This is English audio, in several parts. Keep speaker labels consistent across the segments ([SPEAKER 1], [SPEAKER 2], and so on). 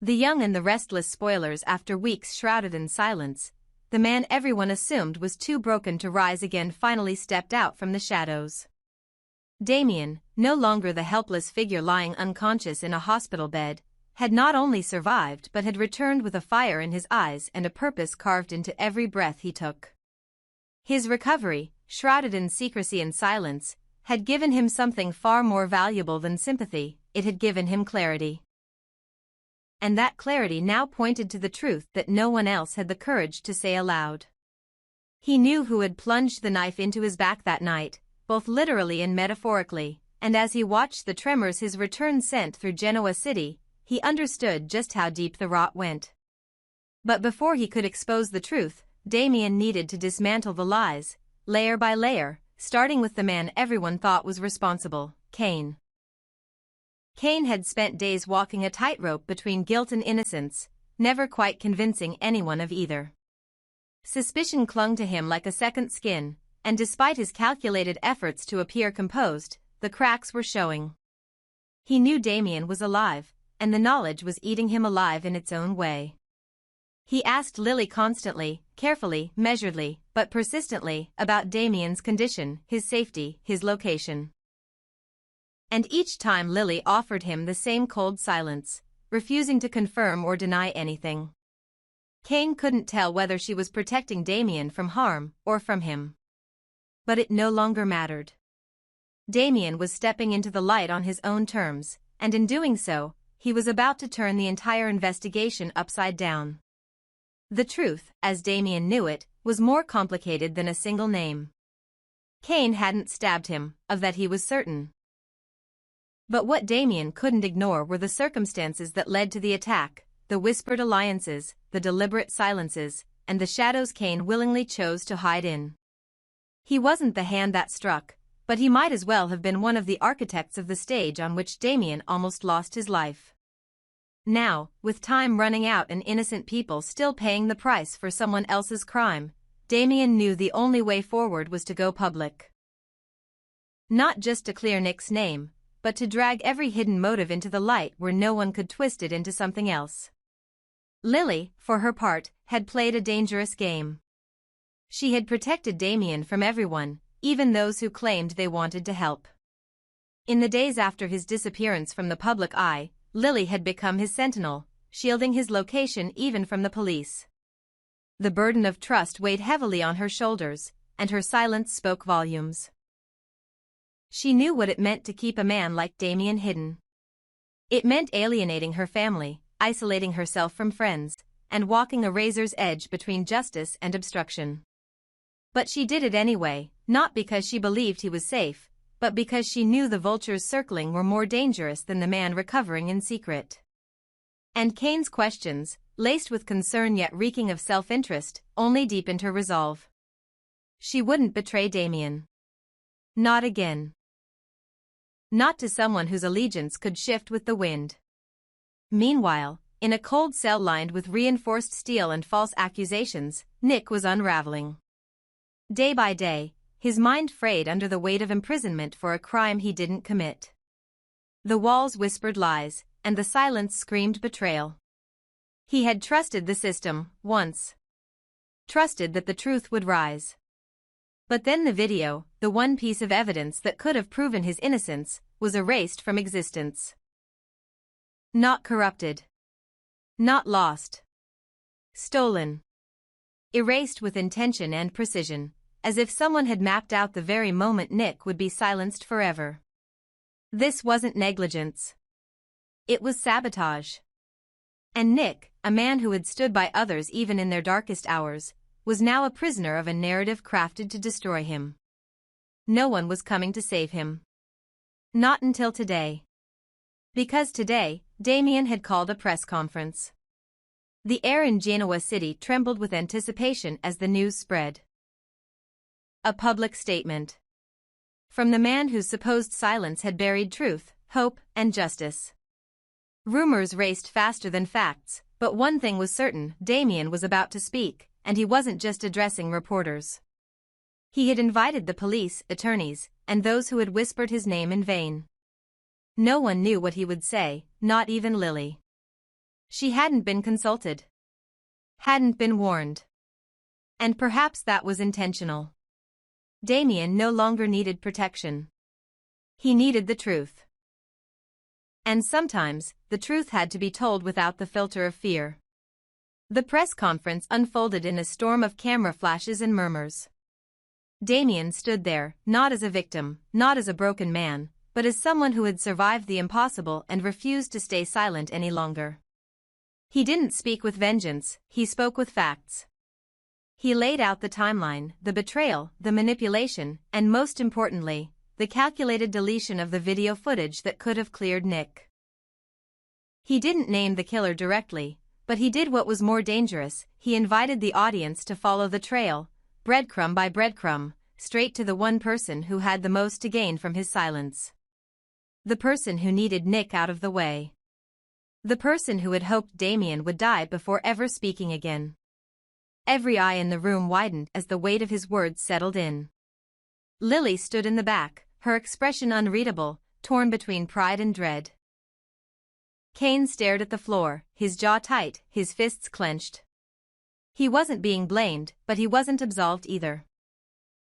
[SPEAKER 1] The young and the restless spoilers. After weeks shrouded in silence, the man everyone assumed was too broken to rise again finally stepped out from the shadows. Damian, no longer the helpless figure lying unconscious in a hospital bed, had not only survived but had returned with a fire in his eyes and a purpose carved into every breath he took. His recovery, shrouded in secrecy and silence, had given him something far more valuable than sympathy. It had given him clarity. And that clarity now pointed to the truth that no one else had the courage to say aloud. He knew who had plunged the knife into his back that night, both literally and metaphorically, and as he watched the tremors his return sent through Genoa City, he understood just how deep the rot went. But before he could expose the truth, Damian needed to dismantle the lies, layer by layer, starting with the man everyone thought was responsible, Kane. Kane had spent days walking a tightrope between guilt and innocence, never quite convincing anyone of either. Suspicion clung to him like a second skin, and despite his calculated efforts to appear composed, the cracks were showing. He knew Damian was alive, and the knowledge was eating him alive in its own way. He asked Lily constantly, carefully, measuredly, but persistently, about Damian's condition, his safety, his location. And each time Lily offered him the same cold silence, refusing to confirm or deny anything. Kane couldn't tell whether she was protecting Damian from harm or from him. But it no longer mattered. Damian was stepping into the light on his own terms, and in doing so, he was about to turn the entire investigation upside down. The truth, as Damian knew it, was more complicated than a single name. Kane hadn't stabbed him, of that he was certain. But what Damian couldn't ignore were the circumstances that led to the attack, the whispered alliances, the deliberate silences, and the shadows Kane willingly chose to hide in. He wasn't the hand that struck, but he might as well have been one of the architects of the stage on which Damian almost lost his life. Now, with time running out and innocent people still paying the price for someone else's crime, Damian knew the only way forward was to go public. Not just to clear Nick's name, but to drag every hidden motive into the light where no one could twist it into something else. Lily, for her part, had played a dangerous game. She had protected Damian from everyone, even those who claimed they wanted to help. In the days after his disappearance from the public eye, Lily had become his sentinel, shielding his location even from the police. The burden of trust weighed heavily on her shoulders, and her silence spoke volumes. She knew what it meant to keep a man like Damian hidden. It meant alienating her family, isolating herself from friends, and walking a razor's edge between justice and obstruction. But she did it anyway, not because she believed he was safe, but because she knew the vultures circling were more dangerous than the man recovering in secret. And Kane's questions, laced with concern yet reeking of self-interest, only deepened her resolve. She wouldn't betray Damian. Not again. Not to someone whose allegiance could shift with the wind. Meanwhile, in a cold cell lined with reinforced steel and false accusations, Nick was unraveling. Day by day, his mind frayed under the weight of imprisonment for a crime he didn't commit. The walls whispered lies, and the silence screamed betrayal. He had trusted the system, once. Trusted that the truth would rise. But then the video, the one piece of evidence that could have proven his innocence, was erased from existence. Not corrupted. Not lost. Stolen. Erased with intention and precision, as if someone had mapped out the very moment Nick would be silenced forever. This wasn't negligence. It was sabotage. And Nick, a man who had stood by others even in their darkest hours, was now a prisoner of a narrative crafted to destroy him. No one was coming to save him. Not until today. Because today, Damian had called a press conference. The air in Genoa City trembled with anticipation as the news spread. A public statement. From the man whose supposed silence had buried truth, hope, and justice. Rumors raced faster than facts, but one thing was certain: Damian was about to speak, and he wasn't just addressing reporters. He had invited the police, attorneys, and those who had whispered his name in vain. No one knew what he would say, not even Lily. She hadn't been consulted. Hadn't been warned. And perhaps that was intentional. Damian no longer needed protection. He needed the truth. And sometimes, the truth had to be told without the filter of fear. The press conference unfolded in a storm of camera flashes and murmurs. Damian stood there, not as a victim, not as a broken man, but as someone who had survived the impossible and refused to stay silent any longer. He didn't speak with vengeance, he spoke with facts. He laid out the timeline, the betrayal, the manipulation, and most importantly, the calculated deletion of the video footage that could have cleared Nick. He didn't name the killer directly, but he did what was more dangerous. He invited the audience to follow the trail, breadcrumb by breadcrumb, straight to the one person who had the most to gain from his silence. The person who needed Nick out of the way. The person who had hoped Damian would die before ever speaking again. Every eye in the room widened as the weight of his words settled in. Lily stood in the back, her expression unreadable, torn between pride and dread. Kane stared at the floor, his jaw tight, his fists clenched. He wasn't being blamed, but he wasn't absolved either.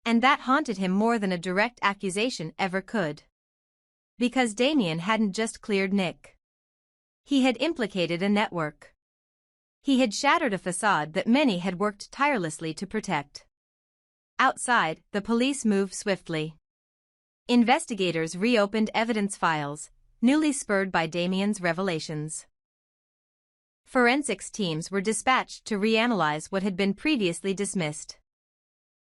[SPEAKER 1] And that haunted him more than a direct accusation ever could. Because Damian hadn't just cleared Nick. He had implicated a network. He had shattered a facade that many had worked tirelessly to protect. Outside, the police moved swiftly. Investigators reopened evidence files, newly spurred by Damian's revelations. Forensics teams were dispatched to reanalyze what had been previously dismissed.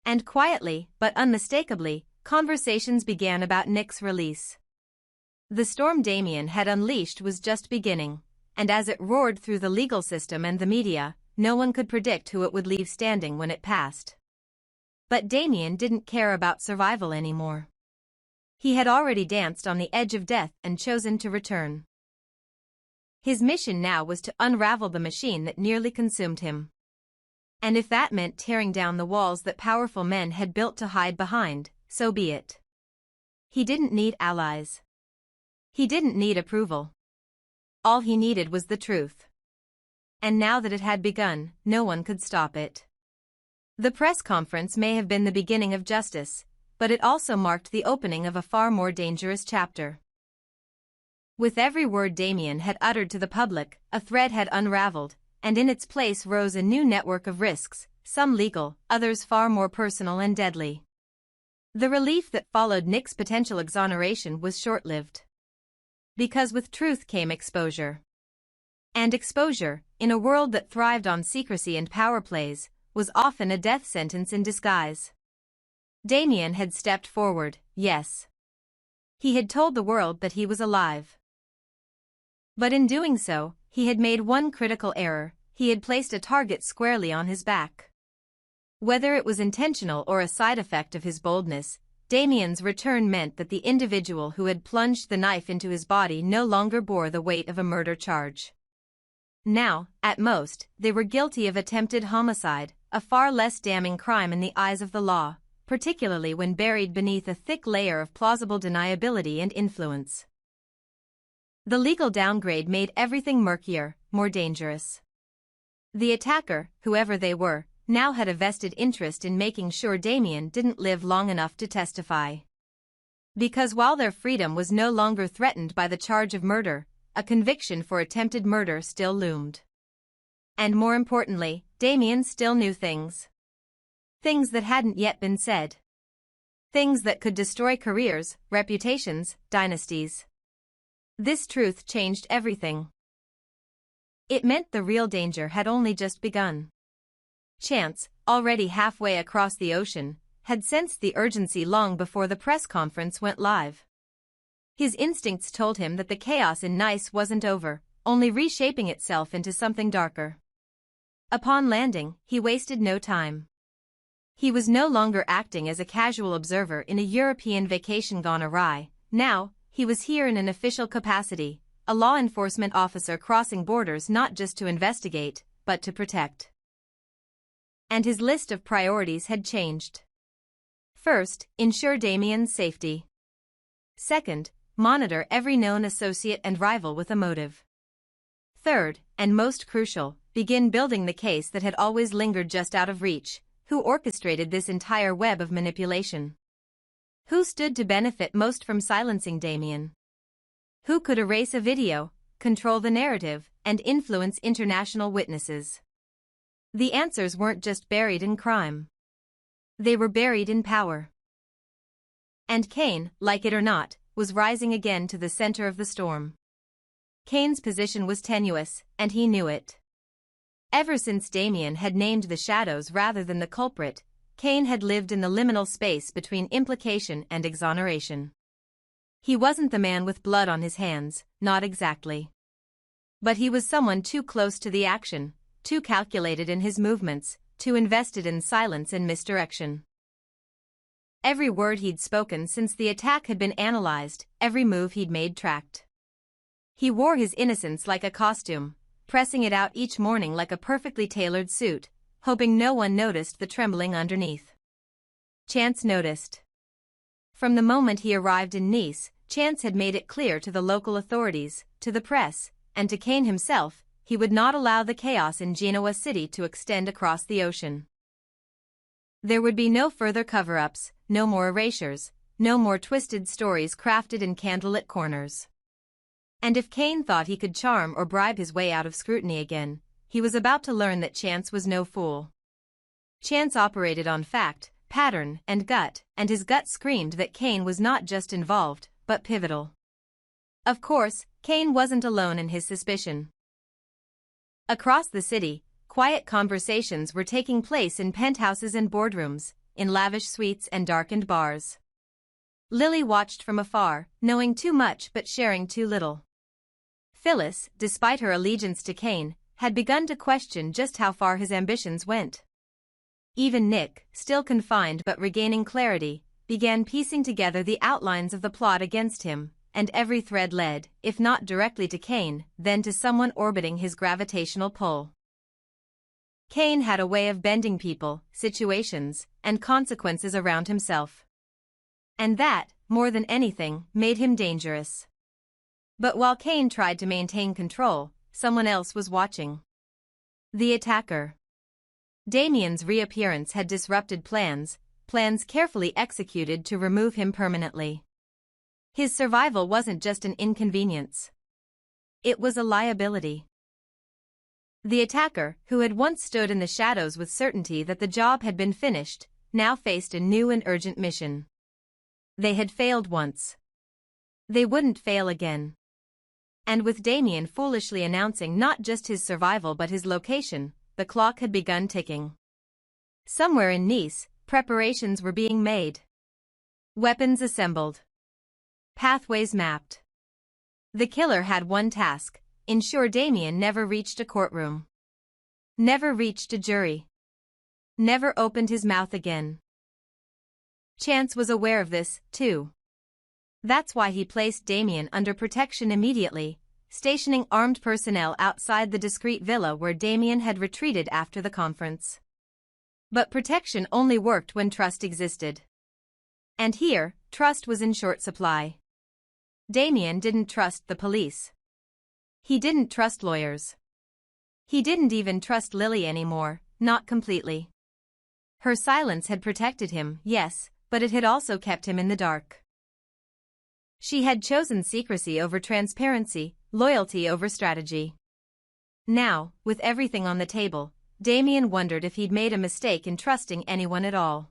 [SPEAKER 1] And quietly, but unmistakably, conversations began about Nick's release. The storm Damian had unleashed was just beginning, and as it roared through the legal system and the media, no one could predict who it would leave standing when it passed. But Damian didn't care about survival anymore. He had already danced on the edge of death and chosen to return. His mission now was to unravel the machine that nearly consumed him. And if that meant tearing down the walls that powerful men had built to hide behind, so be it. He didn't need allies. He didn't need approval. All he needed was the truth. And now that it had begun, no one could stop it. The press conference may have been the beginning of justice, but it also marked the opening of a far more dangerous chapter. With every word Damian had uttered to the public, a thread had unraveled, and in its place rose a new network of risks, some legal, others far more personal and deadly. The relief that followed Nick's potential exoneration was short-lived. Because with truth came exposure. And exposure, in a world that thrived on secrecy and power plays, was often a death sentence in disguise. Damian had stepped forward, yes. He had told the world that he was alive. But in doing so, he had made one critical error: he had placed a target squarely on his back. Whether it was intentional or a side effect of his boldness, Damian's return meant that the individual who had plunged the knife into his body no longer bore the weight of a murder charge. Now, at most, they were guilty of attempted homicide, a far less damning crime in the eyes of the law, particularly when buried beneath a thick layer of plausible deniability and influence. The legal downgrade made everything murkier, more dangerous. The attacker, whoever they were, now had a vested interest in making sure Damian didn't live long enough to testify. Because while their freedom was no longer threatened by the charge of murder, a conviction for attempted murder still loomed. And more importantly, Damian still knew things. Things that hadn't yet been said. Things that could destroy careers, reputations, dynasties. This truth changed everything. It meant the real danger had only just begun. Chance, already halfway across the ocean, had sensed the urgency long before the press conference went live. His instincts told him that the chaos in Nice wasn't over, only reshaping itself into something darker. Upon landing, he wasted no time. He was no longer acting as a casual observer in a European vacation gone awry. Now, he was here in an official capacity, a law enforcement officer crossing borders not just to investigate, but to protect. And his list of priorities had changed. First, ensure Damian's safety. Second, monitor every known associate and rival with a motive. Third, and most crucial, begin building the case that had always lingered just out of reach. Who orchestrated this entire web of manipulation? Who stood to benefit most from silencing Damian? Who could erase a video, control the narrative, and influence international witnesses? The answers weren't just buried in crime. They were buried in power. And Kane, like it or not, was rising again to the center of the storm. Kane's position was tenuous, and he knew it. Ever since Damian had named the shadows rather than the culprit, Kane had lived in the liminal space between implication and exoneration. He wasn't the man with blood on his hands, not exactly. But he was someone too close to the action, too calculated in his movements, too invested in silence and misdirection. Every word he'd spoken since the attack had been analyzed, every move he'd made tracked. He wore his innocence like a costume, pressing it out each morning like a perfectly tailored suit, hoping no one noticed the trembling underneath. Chance noticed. From the moment he arrived in Nice, Chance had made it clear to the local authorities, to the press, and to Kane himself, he would not allow the chaos in Genoa City to extend across the ocean. There would be no further cover-ups, no more erasures, no more twisted stories crafted in candlelit corners. And if Kane thought he could charm or bribe his way out of scrutiny again, he was about to learn that Chance was no fool. Chance operated on fact, pattern, and gut, and his gut screamed that Kane was not just involved, but pivotal. Of course, Kane wasn't alone in his suspicion. Across the city, quiet conversations were taking place in penthouses and boardrooms, in lavish suites and darkened bars. Lily watched from afar, knowing too much but sharing too little. Phyllis, despite her allegiance to Kane, had begun to question just how far his ambitions went. Even Nick, still confined but regaining clarity, began piecing together the outlines of the plot against him, and every thread led, if not directly to Kane, then to someone orbiting his gravitational pull. Kane had a way of bending people, situations, and consequences around himself. And that, more than anything, made him dangerous. But while Kane tried to maintain control, someone else was watching. The attacker. Damian's reappearance had disrupted plans carefully executed to remove him permanently. His survival wasn't just an inconvenience. It was a liability. The attacker, who had once stood in the shadows with certainty that the job had been finished, now faced a new and urgent mission. They had failed once. They wouldn't fail again. And with Damian foolishly announcing not just his survival but his location, the clock had begun ticking. Somewhere in Nice, preparations were being made. Weapons assembled. Pathways mapped. The killer had one task: ensure Damian never reached a courtroom. Never reached a jury. Never opened his mouth again. Chance was aware of this, too. That's why he placed Damian under protection immediately, stationing armed personnel outside the discreet villa where Damian had retreated after the conference. But protection only worked when trust existed. And here, trust was in short supply. Damian didn't trust the police. He didn't trust lawyers. He didn't even trust Lily anymore, not completely. Her silence had protected him, yes, but it had also kept him in the dark. She had chosen secrecy over transparency, loyalty over strategy. Now, with everything on the table, Damian wondered if he'd made a mistake in trusting anyone at all.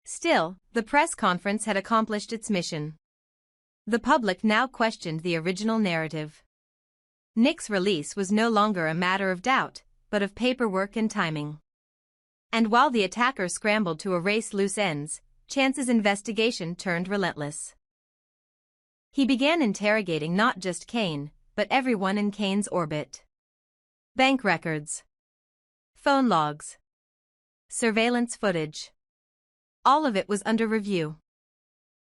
[SPEAKER 1] Still, the press conference had accomplished its mission. The public now questioned the original narrative. Nick's release was no longer a matter of doubt, but of paperwork and timing. And while the attacker scrambled to erase loose ends, Chance's investigation turned relentless. He began interrogating not just Kane, but everyone in Kane's orbit. Bank records. Phone logs. Surveillance footage. All of it was under review.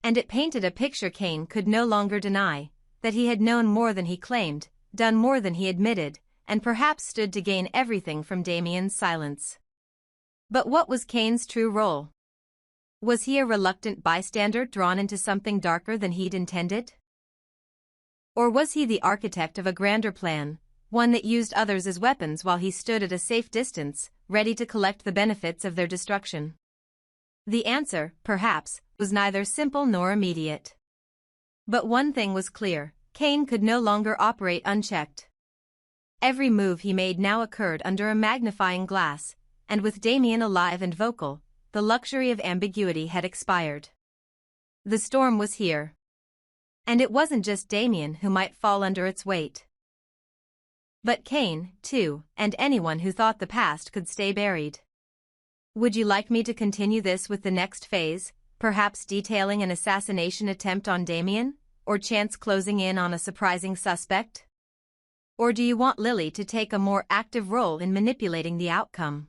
[SPEAKER 1] And it painted a picture Kane could no longer deny, that he had known more than he claimed, done more than he admitted, and perhaps stood to gain everything from Damian's silence. But what was Kane's true role? Was he a reluctant bystander drawn into something darker than he'd intended? Or was he the architect of a grander plan, one that used others as weapons while he stood at a safe distance, ready to collect the benefits of their destruction. The answer, perhaps, was neither simple nor immediate. But one thing was clear: Kane could no longer operate unchecked. Every move he made now occurred under a magnifying glass, and with Damian alive and vocal, the luxury of ambiguity had expired. The storm was here. And it wasn't just Damian who might fall under its weight, but Kane, too, and anyone who thought the past could stay buried. Would you like me to continue this with the next phase, perhaps detailing an assassination attempt on Damian, or chance closing in on a surprising suspect? Or do you want Lily to take a more active role in manipulating the outcome?